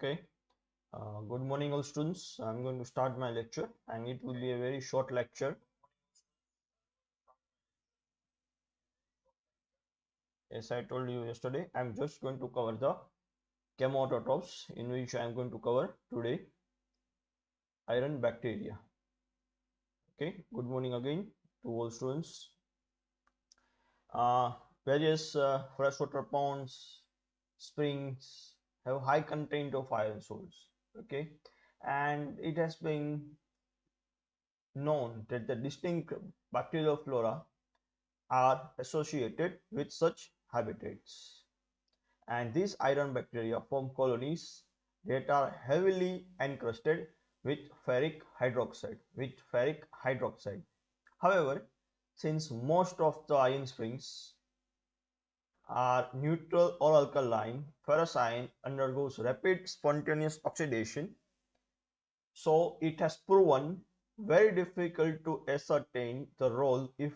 Okay. Good morning, all students. I'm going to start my lecture, and it will be a very short lecture. As I told you yesterday, I'm just going to cover the chemoautotrophs, in which I'm going to cover today iron bacteria. Okay. Good morning again to all students. Various freshwater ponds, springs have high content of iron salts. Okay, and it has been known that the distinct bacterial flora are associated with such habitats, and these iron bacteria form colonies that are heavily encrusted with ferric hydroxide. However, since most of the iron springs are neutral or alkaline, ferrous iron undergoes rapid spontaneous oxidation, so it has proven very difficult to ascertain the role, if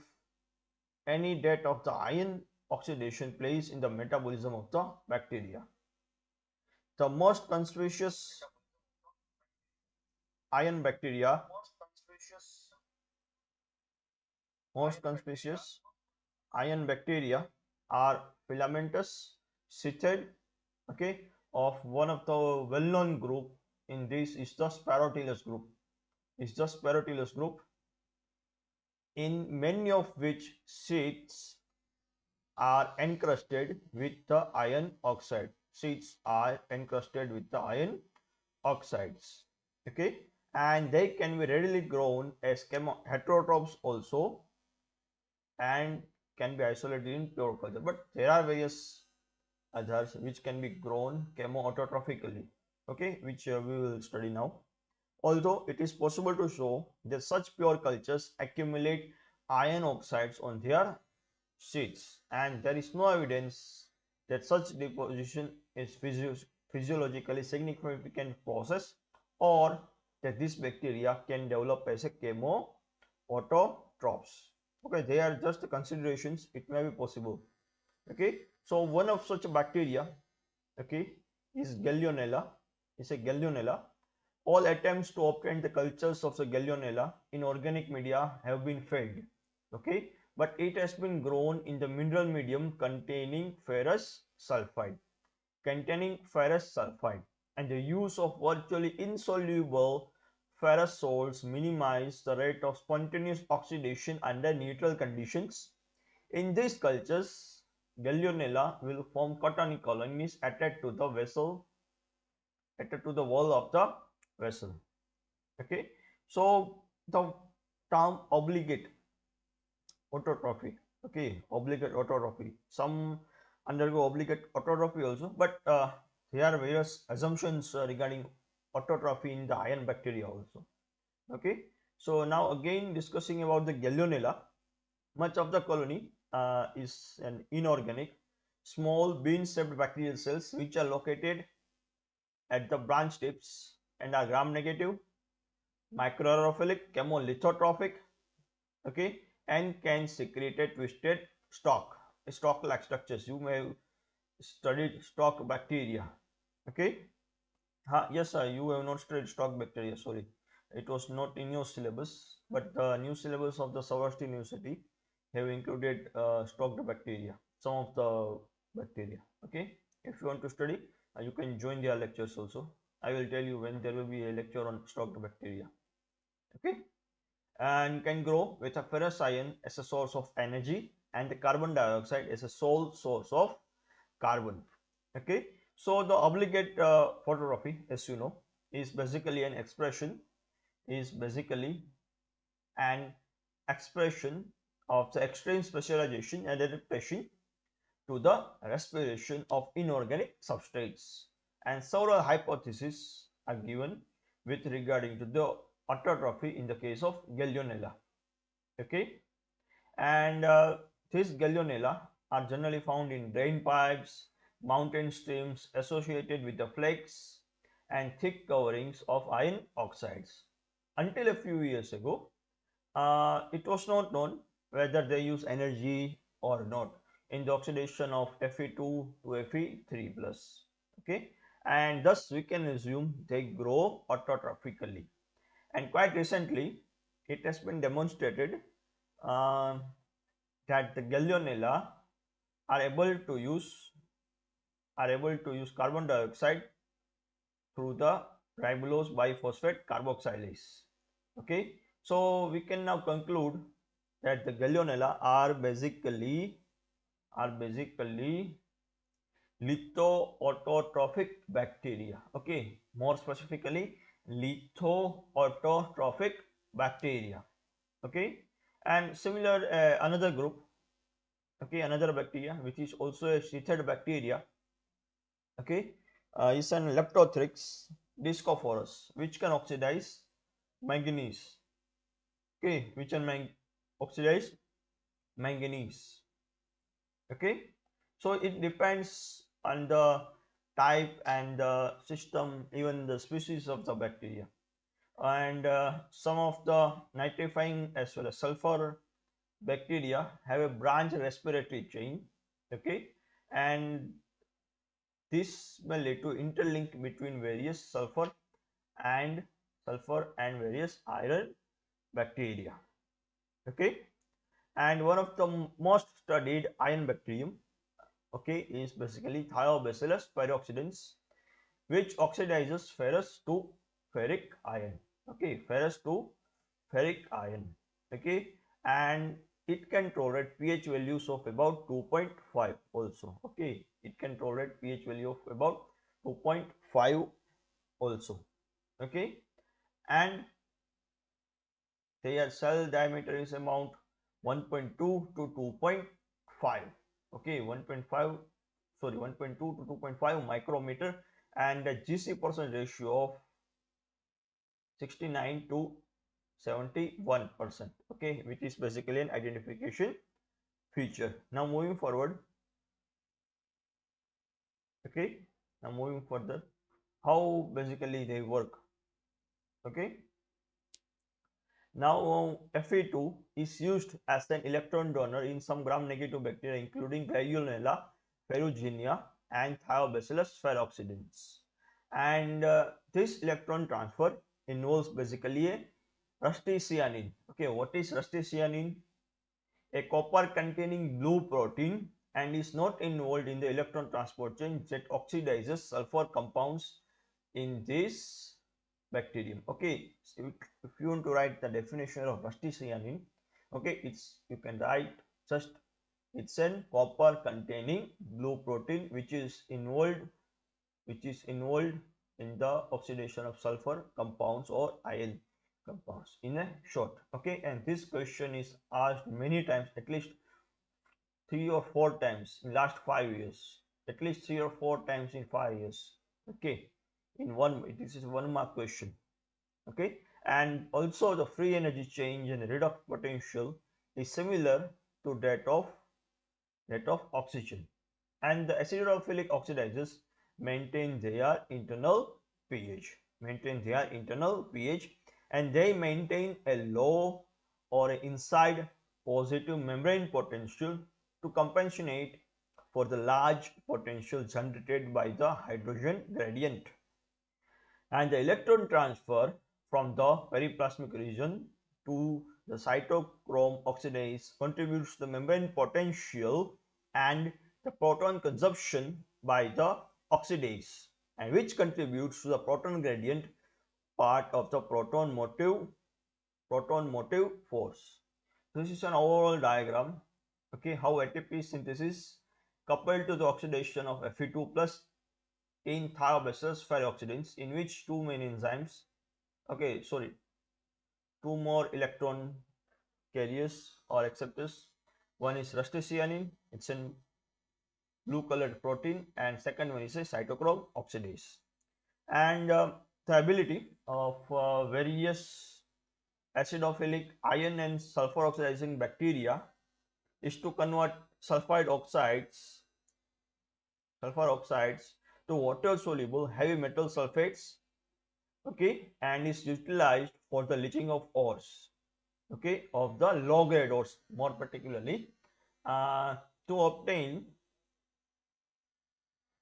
any, that of the iron oxidation plays in the metabolism of the bacteria. The most conspicuous iron bacteria, most conspicuous iron bacteria are filamentous, cythid, okay, of one of the well-known group in this is the Sparotilus group. In many of which sheaths are encrusted with the iron oxide. Sheaths are encrusted with the iron oxides. Okay, and they can be readily grown as heterotrophs also, and can be isolated in pure culture. But there are various others which can be grown chemoautotrophically. Okay, which we will study now. Although it is possible to show that such pure cultures accumulate iron oxides on their sheets, and there is no evidence that such deposition is physiologically significant process, or that this bacteria can develop as a chemoautotrophs. Okay, they are just considerations. It may be possible. Okay, so one of such bacteria, okay, is Gallionella. Is a Gallionella. All attempts to obtain the cultures of the Gallionella in organic media have been failed. Okay, but it has been grown in the mineral medium containing ferrous sulfide, and the use of virtually insoluble ferrous salts minimize the rate of spontaneous oxidation under neutral conditions. In these cultures, Gallionella will form cottony colonies attached to the wall of the vessel. Okay, so the term obligate autotrophy, okay, obligate autotrophy, some undergo obligate autotrophy also, but there are various assumptions regarding autotrophy in the iron bacteria also. Okay, so now again discussing about the Gallionella. Much of the colony is an inorganic, small bean-shaped bacterial cells which are located at the branch tips and are gram-negative, microaerophilic, chemolithotrophic, okay, and can secrete a twisted stalk-like structures. You may have studied stalk bacteria. Okay, yes, you have not studied stalk bacteria. Sorry, it was not in your syllabus, but the new syllabus of the Savarsti University have included stalked bacteria, some of the bacteria. Okay, if you want to study, you can join their lectures also. I will tell you when there will be a lecture on stalked bacteria. Okay, and can grow with a ferrous iron as a source of energy and the carbon dioxide as a sole source of carbon. Okay, so the obligate phototrophy, as you know, is basically an expression of the extreme specialization and adaptation to the respiration of inorganic substrates, and several hypotheses are given with regarding to the autotrophy in the case of Gallionella. Okay, and these Gallionella are generally found in drain pipes, mountain streams associated with the flakes and thick coverings of iron oxides. Until a few years ago, it was not known whether they use energy or not in the oxidation of Fe2 to Fe3+. Okay, and thus we can assume they grow autotrophically. And quite recently, it has been demonstrated uh, that the Gallionella are able to use carbon dioxide through the ribulose biphosphate carboxylase. Okay, so we can now conclude that the Gallionella are basically lithoautotrophic bacteria. Okay, more specifically lithoautotrophic bacteria. Okay, and similar another group, okay, another bacteria which is also a sheathed bacteria, okay, is an Leptothrix discophorus which can oxidize manganese, okay, which can oxidize manganese. Okay, so it depends on the type and the system, even the species of the bacteria. And some of the nitrifying as well as sulfur bacteria have a branch respiratory chain. Okay, and this may lead to interlink between various and various iron bacteria. Okay, and one of the most studied iron bacterium, okay, is basically Thiobacillus pyroxidans, which oxidizes ferrous to ferric iron. Okay, ferrous to ferric iron. Okay, and it can tolerate pH values of about 2.5 also. Okay, it can tolerate pH value of about 2.5 also. Okay, and their cell diameter is amount 1.2 to 2.5. Okay, 1.5, sorry, 1.2 to 2.5 micrometer, and a GC percent ratio of 69 to 71%. Okay, which is basically an identification feature. Now moving forward, okay, now moving further, how basically they work. Okay, now Fe2 is used as an electron donor in some gram-negative bacteria including Gallionella, Ferruginea and Thiobacillus pyroxidans. And this electron transfer involves basically a rusty cyanine. Okay, what is rusty cyanine? A copper containing blue protein, and is not involved in the electron transport chain that oxidizes sulfur compounds in this bacterium. Okay, so if you want to write the definition of rusty cyanine, okay, you can write just it's a copper containing blue protein which is involved in the oxidation of sulfur compounds or iron compounds in a short. Okay, and this question is asked many times, at least 3 or 4 times in last 5 years, at least 3 or 4 times in 5 years. Okay, in one, this is 1 mark question. Okay, and also the free energy change and redox potential is similar to that of oxygen, and the acidophilic oxidizers maintain their internal pH, and they maintain a low or inside positive membrane potential to compensate for the large potential generated by the hydrogen gradient. And the electron transfer from the periplasmic region to the cytochrome oxidase contributes to the membrane potential and the proton consumption by the oxidase, and which contributes to the proton gradient part of the proton motive force. This is an overall diagram, okay, how ATP synthesis coupled to the oxidation of Fe2 plus in Thiobacillus pyroxidans, in which two main enzymes, okay, sorry, two more electron carriers or acceptors. One is rustacyanine, it's in blue colored protein, and second one is a cytochrome oxidase. And the ability of various acidophilic iron and sulfur oxidizing bacteria is to convert sulfur oxides to water soluble heavy metal sulfates, okay, and is utilized for the leaching of ores, okay, of the low grade ores more particularly, to obtain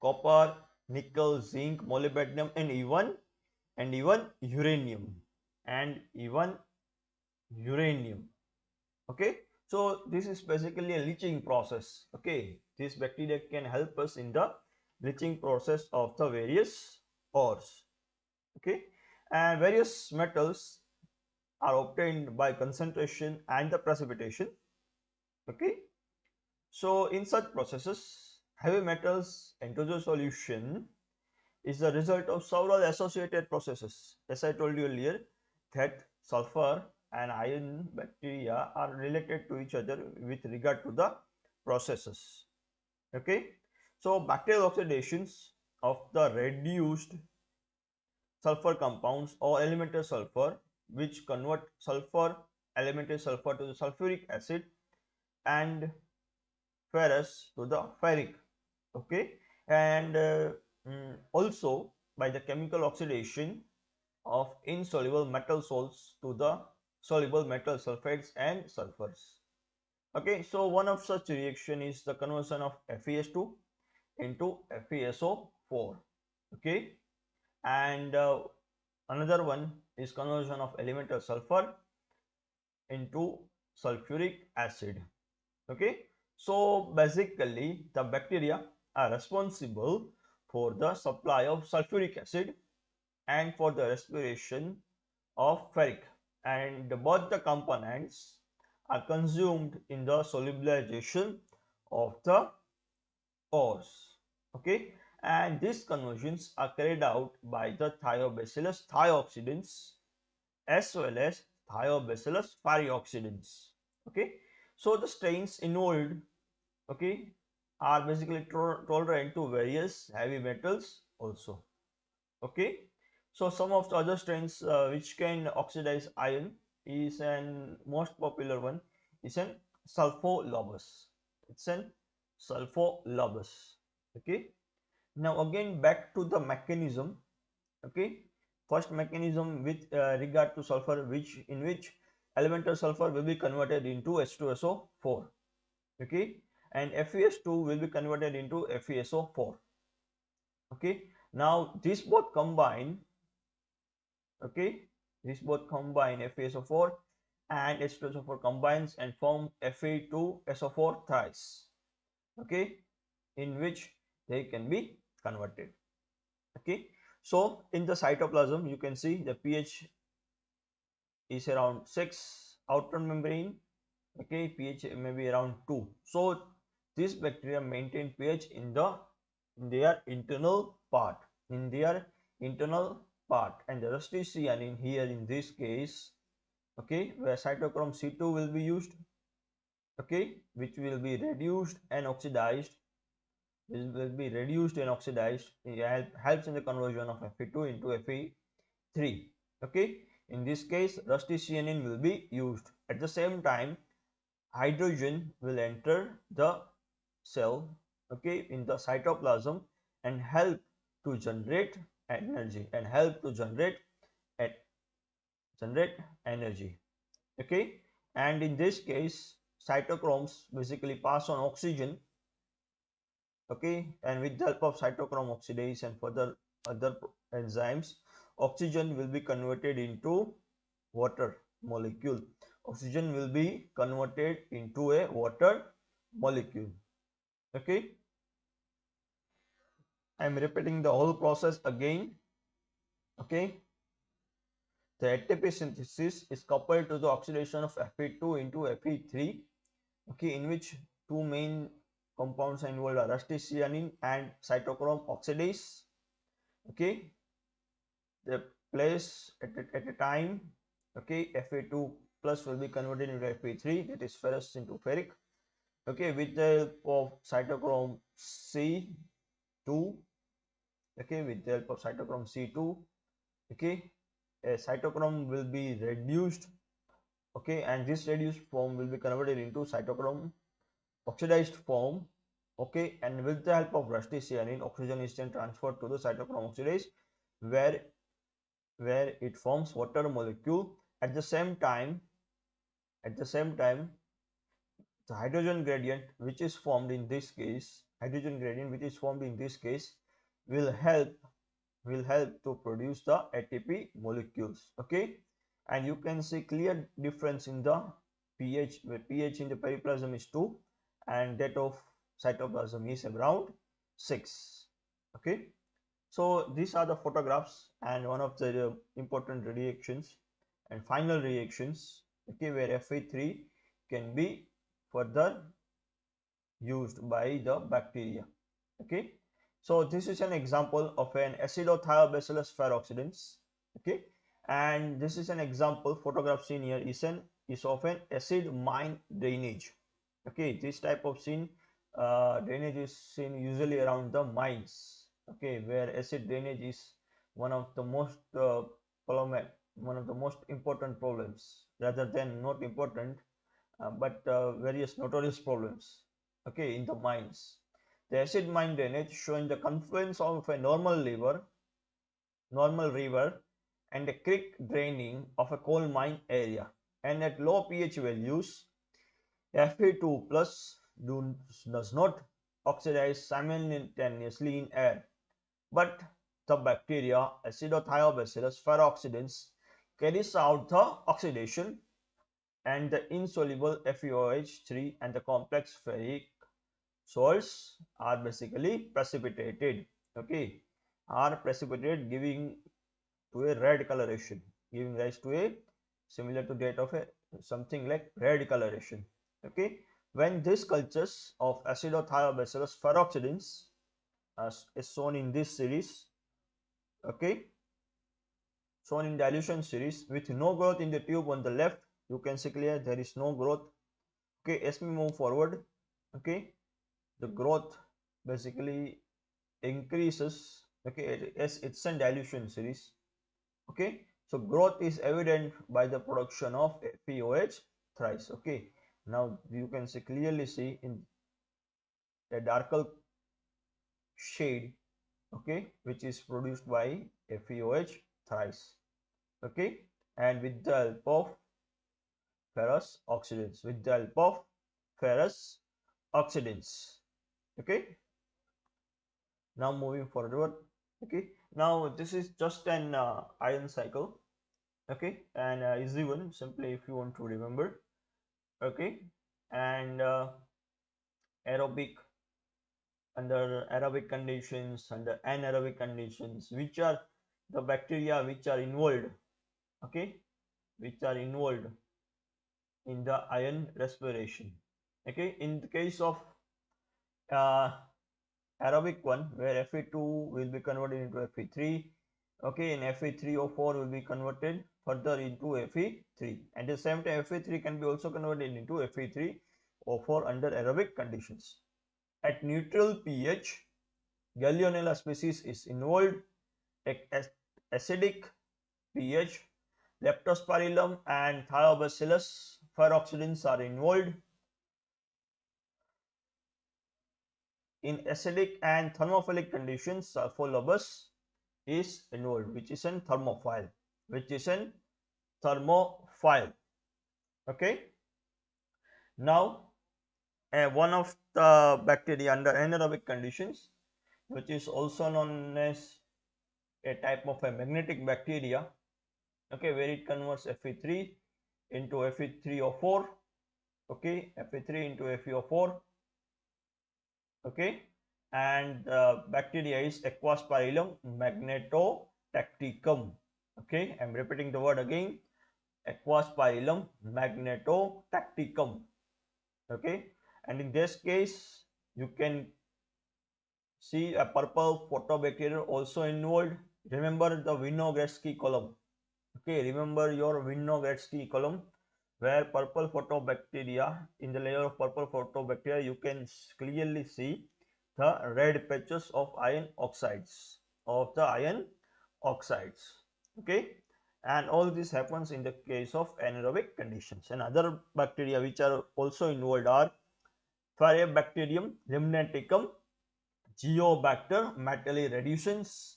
copper, nickel, zinc, molybdenum, and even uranium, and even uranium. Okay, so this is basically a leaching process. Okay, this bacteria can help us in the leaching process of the various ores. Okay, and various metals are obtained by concentration and the precipitation. Okay, so in such processes, heavy metals enter the solution is the result of several associated processes. As I told you earlier, that sulfur and iron bacteria are related to each other with regard to the processes. Okay, so bacterial oxidations of the reduced sulfur compounds or elemental sulfur, which convert sulfur, elemental sulfur, to the sulfuric acid and ferrous to the ferric. Okay, and also by the chemical oxidation of insoluble metal salts to the soluble metal sulfates and sulfurs. Okay, so one of such reaction is the conversion of FeS2 into FeSO4. Okay, and another one is conversion of elemental sulfur into sulfuric acid. Okay, so basically the bacteria are responsible for the supply of sulfuric acid and for the respiration of ferric, and both the components are consumed in the solubilization of the ores. Okay, and these conversions are carried out by the thiobacillus thiooxidants as well as thiobacillus pharioxidants. Okay, so the strains involved, okay, are basically tolerant to various heavy metals also. Okay, so some of the other strains which can oxidize iron is an most popular one is an sulfolobus. It's an sulfolobus. Okay, now again back to the mechanism. Okay, first mechanism with regard to sulfur, which in which elemental sulfur will be converted into H2SO4. Okay, and FeS2 will be converted into FeSO4. Okay, now these both combine. Okay, these both combine FeSO4 and H2SO4 combines and form Fe2SO4 thrice. Okay, in which they can be converted. Okay, so in the cytoplasm you can see the pH is around 6, outer membrane. Okay, pH may be around 2. So these bacteria maintain pH in their internal part, and the rusty cyanide here in this case, okay, where cytochrome C2 will be used, okay, which will be reduced and oxidized. This will be reduced and oxidized. It helps in the conversion of Fe2 into Fe3. Okay, in this case rusty cyanide will be used. At the same time, hydrogen will enter the cell, okay, in the cytoplasm and help to generate energy generate energy. Okay, and in this case cytochromes basically pass on oxygen. Okay, and with the help of cytochrome oxidase and further other enzymes, oxygen will be converted into water molecule. Oxygen will be converted into a water molecule. Okay, I am repeating the whole process again. Okay, the ATP synthesis is coupled to the oxidation of Fe2 into Fe3. Okay, in which two main compounds are involved are rusty cyanine and cytochrome oxidase. Okay, the place at a time. Okay, Fe2 plus will be converted into Fe3, that is ferrous into ferric. Okay, with the help of cytochrome C2. Okay, with the help of cytochrome C2, okay, a cytochrome will be reduced. Okay, and this reduced form will be converted into cytochrome oxidized form. Okay, and with the help of rusty cyanide, oxygen is then transferred to the cytochrome oxidase where it forms water molecule. At the same time, the hydrogen gradient which is formed in this case will help to produce the ATP molecules. Okay, and you can see clear difference in the pH, where pH in the periplasm is 2 and that of cytoplasm is around 6. Okay, so these are the photographs and one of the important reactions and final reactions, okay, where Fe3 can be further used by the bacteria. Okay, so this is an example of an acidothioBacillus peroxidans. Okay, and this is an example photograph seen here is of an acid mine drainage. Okay, this type of drainage is seen usually around the mines. Okay, where acid drainage is one of the most one of the most important problems, rather than not important, but various notorious problems, okay, in the mines. The acid mine drainage showing the confluence of a normal river and a creek draining of a coal mine area, and at low pH values Fe2 plus does not oxidize simultaneously in air, but the bacteria AcidothioBacillus peroxidans carries out the oxidation, and the insoluble FeOH3 and the complex ferric salts are basically precipitated. Okay, are precipitated, giving to a red coloration, giving rise to a similar to that of a something like red coloration. Okay, when these cultures of AcidothioBacillus peroxidans as is shown in this series, okay, shown in dilution series with no growth in the tube on the left, you can see clear there is no growth. Okay, as we move forward, okay, the growth basically increases, okay, as it's a dilution series. Okay, so growth is evident by the production of FeOH thrice. Okay, now you can clearly see in a darker shade, okay, which is produced by FeOH thrice. Okay, and with the help of ferrous oxidants, okay. Now moving forward, okay, now this is just an ion cycle, okay, and easy one, simply if you want to remember. Okay, and aerobic, under aerobic conditions, under anaerobic conditions, which are the bacteria which are involved, okay, which are involved in the ion respiration. Okay, in the case of uh, aerobic one, where Fe2 will be converted into Fe3, okay, and Fe3O4 will be converted further into Fe3. At the same time, Fe3 can be also converted into Fe3O4 under aerobic conditions. At neutral pH, Gallionella species is involved. At acidic pH, Leptospirillum and Thiobacillus peroxidans are involved. In acidic and thermophilic conditions, Sulfolobus is involved, which is an thermophile, Okay, now one of the bacteria under anaerobic conditions, which is also known as a type of a magnetic bacteria, okay, where it converts Fe3 into Fe3O4, okay, Fe3 into FeO4, okay, and bacteria is Aquaspirillum magnetotacticum. Okay, I'm repeating the word again, Aquaspirillum magnetotacticum. Okay, and in this case you can see a purple photobacteria also involved. Remember the Winogradsky column. Okay, remember your Winogradsky column, where purple photobacteria, in the layer of purple photobacteria you can clearly see the red patches of iron oxides, okay, and all this happens in the case of anaerobic conditions. And other bacteria which are also involved are Farebacterium limnaticum, Geobacter metallireducens,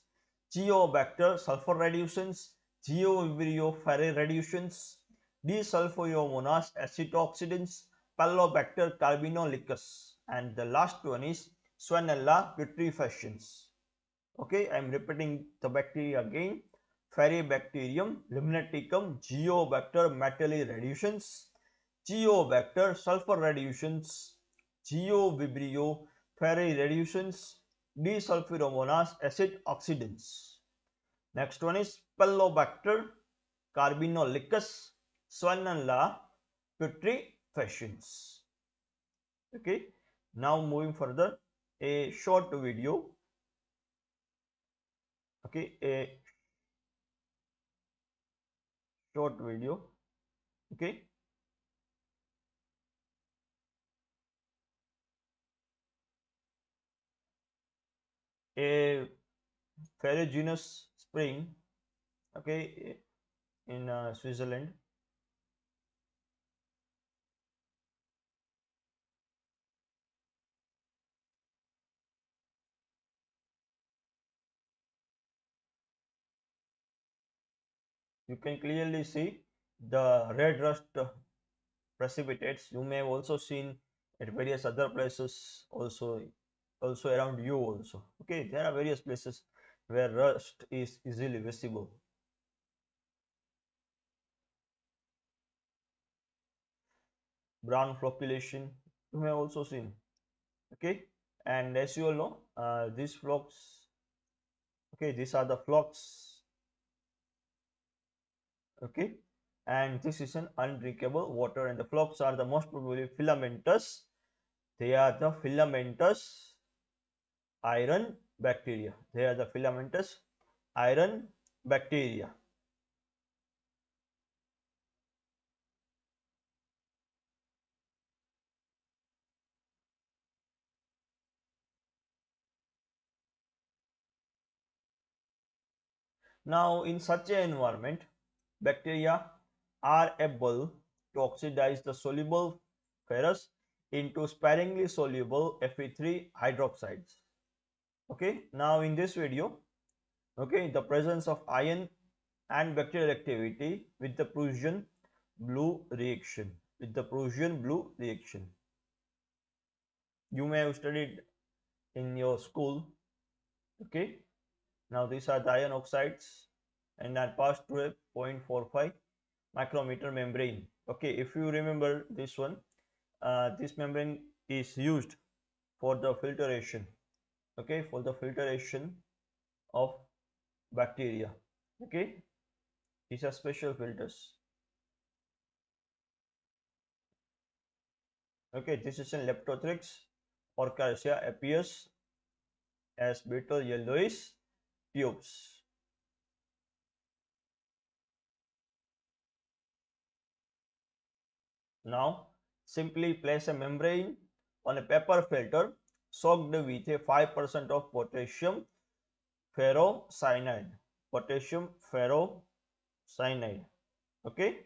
Geobacter sulfurreducens, Geovibrio ferrireducens, Desulfoiomonas acetoxidans, Pallobacter carbinolicus, and the last one is Swanella putrefaciens. Okay, I am repeating the bacteria again. Ferribacterium, Limneticum, Geobacter, metalli reducens, Geobacter, sulfur reducens, Geovibrio, ferri reducens, desulfuromonas, acid oxidants. Next one is Pellobacter, Carbinolicus, Swanella, putrefaciens. Okay, now moving further, a short video. Okay, a short video. Okay, a ferruginous spring. Okay, in Switzerland. You can clearly see the red rust precipitates. You may have also seen at various other places also around you also. Okay, there are various places where rust is easily visible. Brown flocculation you have also seen. Okay, and as you all know, these flocks, okay, these are the flocks. Okay, and this is an undrinkable water, and the flocks are the most probably filamentous. They are the filamentous iron bacteria. They are the filamentous iron bacteria. Now, in such an environment, bacteria are able to oxidize the soluble ferrous into sparingly soluble Fe3 hydroxides. Okay, now in this video, okay, the presence of iron and bacterial activity with the Prussian blue reaction. With the Prussian blue reaction. You may have studied in your school. Okay, now these are the iron oxides and are passed through a 0.45 micrometer membrane. Okay, if you remember this one, this membrane is used for the filtration. Okay, for the filtration of bacteria. Okay, these are special filters. Okay, this is in Leptothrix orchiacea appears as brittle yellowish tubes. Now, simply place a membrane on a paper filter soaked with a 5% of potassium ferrocyanide. Potassium ferrocyanide. Okay.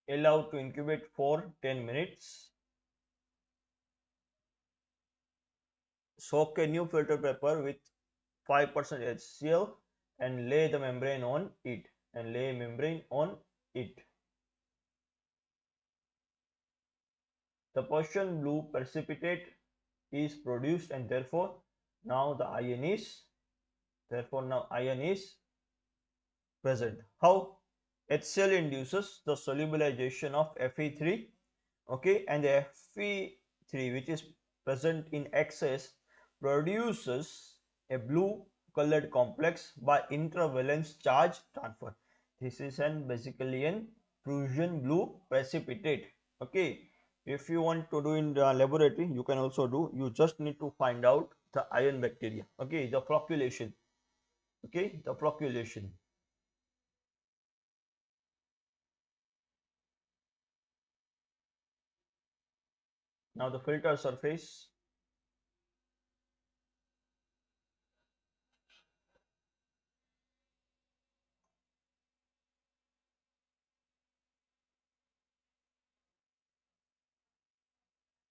Allow to incubate for 10 minutes. Soak a new filter paper with 5% HCl and lay the membrane on it. And lay membrane on it. The Prussian blue precipitate is produced, and therefore now iron is present. How? HCl induces the solubilization of Fe3, okay, and the Fe3, which is present in excess, produces a blue colored complex by intravalence charge transfer. This is basically an Prussian blue precipitate. Okay, if you want to do in the laboratory, you can also do. You just need to find out the iron bacteria. Okay, the flocculation. Okay, the flocculation. Now the filter surface.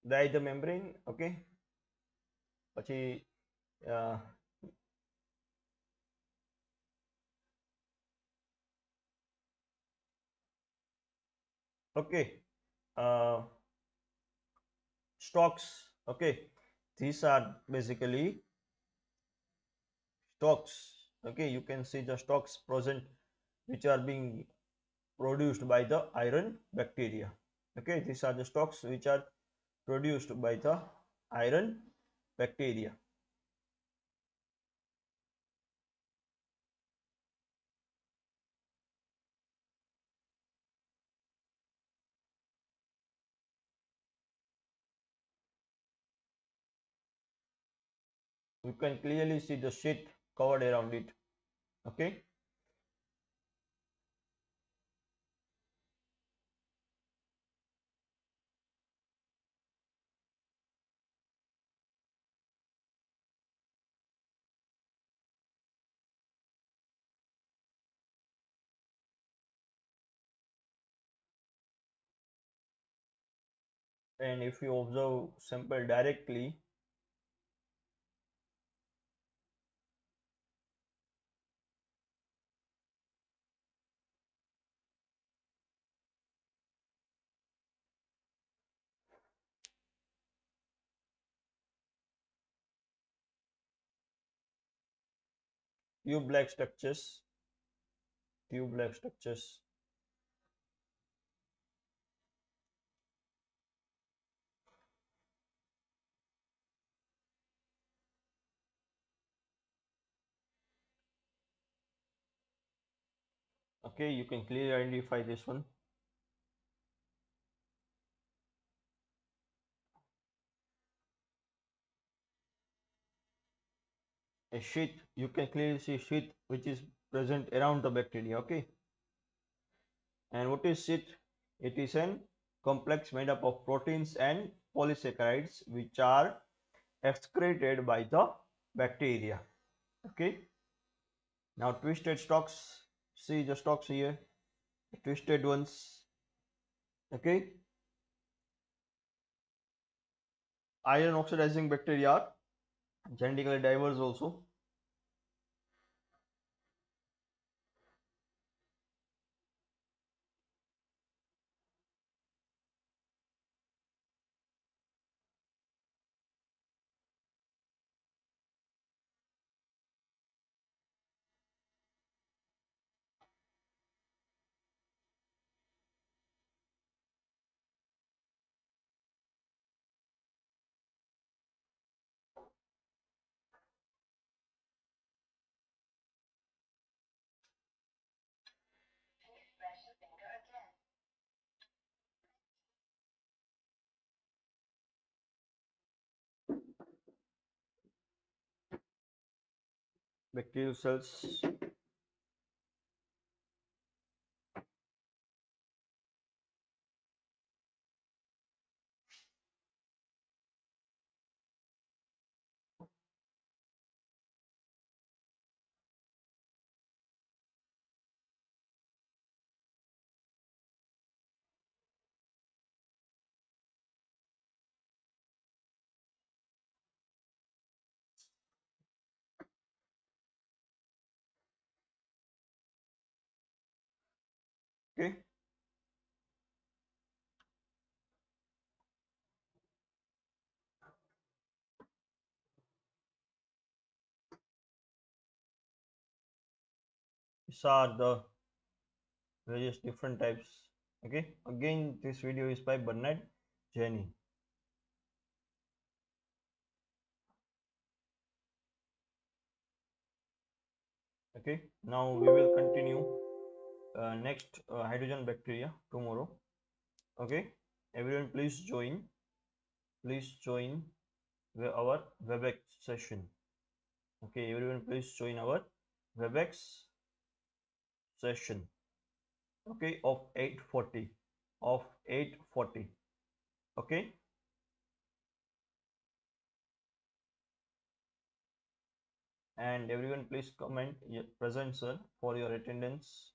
Dye the membrane. Okay, પછી okay, uh, stalks Okay, these are basically stocks. Okay, you can see the stocks present which are being produced by the iron bacteria. Okay, these are the stocks which are produced by the iron bacteria. You can clearly see the sheet covered around it. Okay, and if you observe sample directly, tube-like structures, tube-like structures. Okay, you can clearly identify this one. A sheath, you can clearly see sheath which is present around the bacteria. Okay, and what is sheath? It is an complex made up of proteins and polysaccharides which are excreted by the bacteria. Okay, now twisted stalks, see the stalks here, the twisted ones. Okay, iron oxidizing bacteria are genetically diverse also. Bacterial cells. Okay, these are the various different types. Okay, again this video is by Bernard Jenny. Okay, now we will continue next hydrogen bacteria tomorrow. Okay, everyone please join our webex session. Okay, everyone please join our webex session. Okay, of 8:40, of 8:40. Okay, and everyone please comment present sir for your attendance.